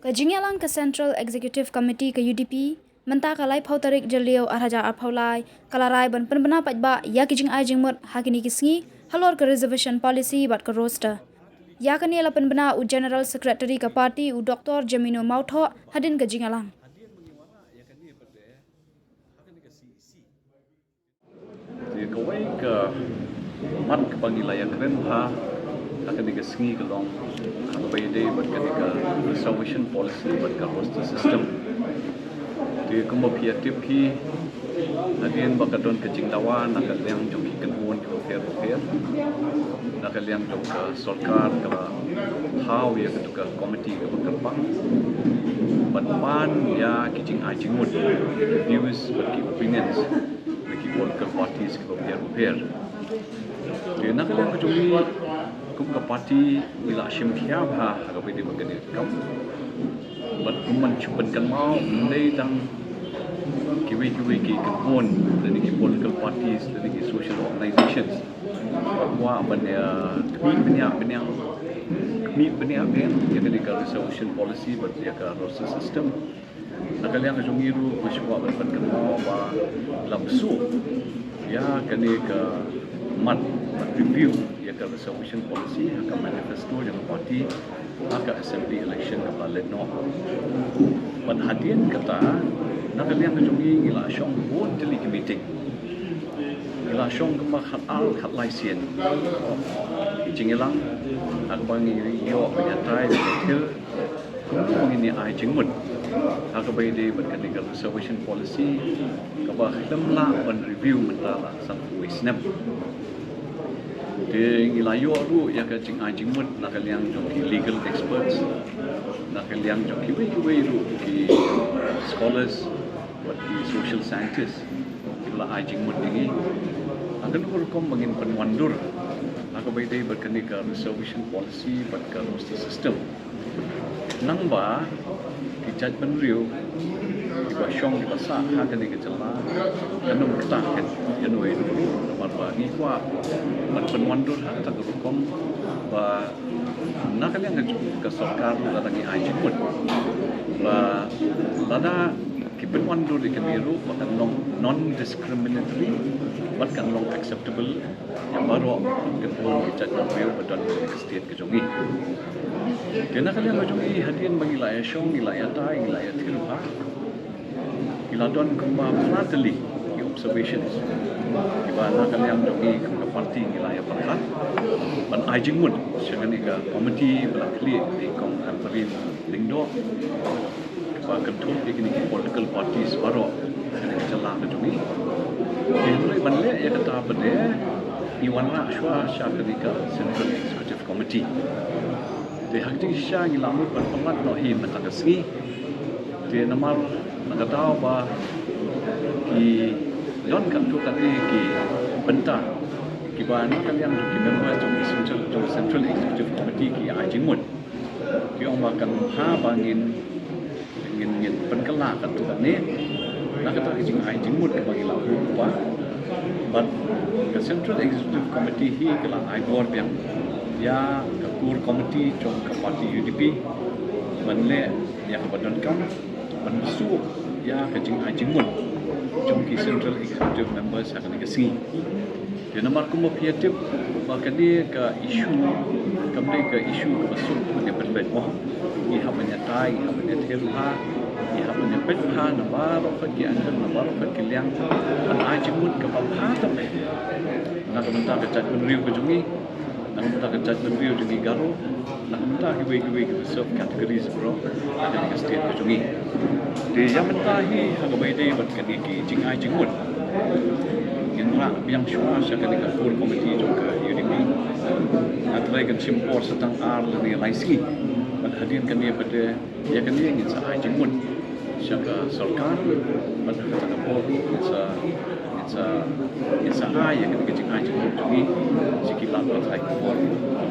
Ka Jingai ke Central Executive Committee ke UDP menta kalai phau tarik jeliau arhaja arphaulai kalarai ban Pynbna Paidbah ya ki Jingai Jingmut hakini kisngi Halor ke Reservation Policy bat ke roster. Ya kani la Pynbna u General Secretary ke parti u Dr. Jamino Mautho hadin ke Jingai. Kawai ke mat ke pangilaya keren akan digesengi ke long abai day berkali ke reservation policy berkali roster system di kemudian tipi hadian bakadon ke jinglawan akan yang joki kenhuan ke fair akan yang jok ke sarkar ke how ya ke komiti ke berkembang ban ya kijing Jingmut views bagi opinions bagi political parties ke fair di nak yang kejuli kum ke parti bila simkia bah agak beda begini kam bat kuman cubankan mau mendai tang kiwi ki kebun dan ki political parties dan ki social organizations bahwa benda banyak ya ketika resolution policy berdia roster system nak yang kejungiru mesyuak berkan mau bah lamsu ya kenika mat review ya ke resolution policy akan manifesto yang parti akan assembly election ke Lenok pan hadian kata nak liang kejungi ngila syong bon jeli ke meeting ngila syong ke khat laisien jingilang ak bangi yo penyatai detail mengini Jingmut ak bayi berkan dengan reservation policy ke bah lemla on review mentala sang wisnam di ilayo ru ya ke Jingmut nak liang joki legal experts nak liang joki we ru ki scholars buat ki social scientists ila Jingmut ini akan hukum mengin penwandur aku bayi berkini ke reservation policy buat ke roster system nang ba ki judgment review di basyong di basa akan dikejelah kanum ketah kan yang we dulu nomor bagi kuat penwandur tak hukum ba nak yang ke sarkar lagi Jingmut ba lada ki penwandur di kemiru bahkan non discriminatory bahkan long acceptable yang baru ketemu judgment review betul state kejongi kena kalian kejongi hadian bagi wilayah syong wilayah tai wilayah tirha iladon kembang flatly di observations di mana kalian jogi ke parti wilayah perkat ban Jingmut dengan ika komiti belakli di kong amperin lingdo kepada control di political parties baru dengan celah kejongi mulai banle ya kata bende iwana shwa syakadika Central Executive Committee di hakti sya ngilamut berpelat nohi matagasni di namar nakataw ba ki don kan tu tadi ki benta ki ba na kalian ki member to Central Executive Committee ki Jingmut ki ong makan ha bangin ngin penkela kan tu ni nak kata ki Jingmut ke bagi lagu ba but the Central Executive Committee hi kala igor yang ya ke core committee trong ke parti UDP manle ya ke badan kam mensu ya ke Jingmut trong ki Central Executive members akan dikasi dia nomor kumpiatif bahkan dia ke isu kembali ke isu ke masuk ke Paidbah ia menyatai ia menyetirha ia menyebutkan nama rokat ki angan nama rokat ki liang an Jingmut ke pahatan nak minta ke judgment review ke jungi nak minta ke judgment review jungi garo nak minta ki we serve categories bro ada ke state ke jungi dia yang minta hi hak bayi dia buat ke Jingai Jingmut yang syua syakani ke full committee juga UDP antara kan simpor setang ni laisi pada hadian kan dia pada dia kan dia ingin Jingmut syaka sarkar pada kata board it's a yang kan Jingai Jingmut jadi sikilan atrai for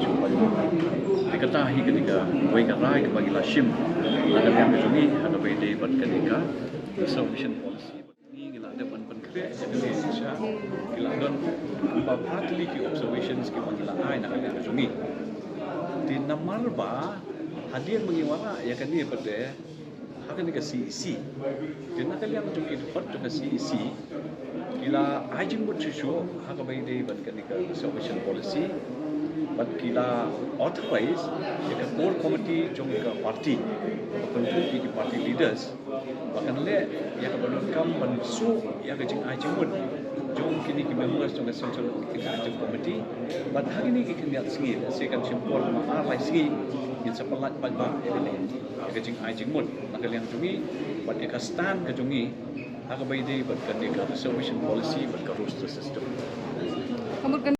cuba diketahui ketika baik rai ke bagi lashim ada yang kejungi ada bayi buat ketika reservation policy ada penkret jadi Indonesia kiladon partly ki observations ki panggila ai nak ada jungi di namar ba Hadian mengiwala ya kan dia pada hakan ni ke CEC. Kena kali yang jungki dapat ke CEC kila Jingmut cucu haka bai dei ban kan ni ke reservation policy ban kila authorize ya ke core committee jung ke party control ki party leaders bahkan le ya ke ban kam ban su ya ke Jingmut jung kini ki members jung ke central executive committee ban hari ni ki kini singi se kan simpor ma lai singi in sepelat Paidbah ya kan ni ke Jingmut nak yang jungi ban ka stand ke jungi haka bai dei ban kan ni ke reservation policy ban ka roster system.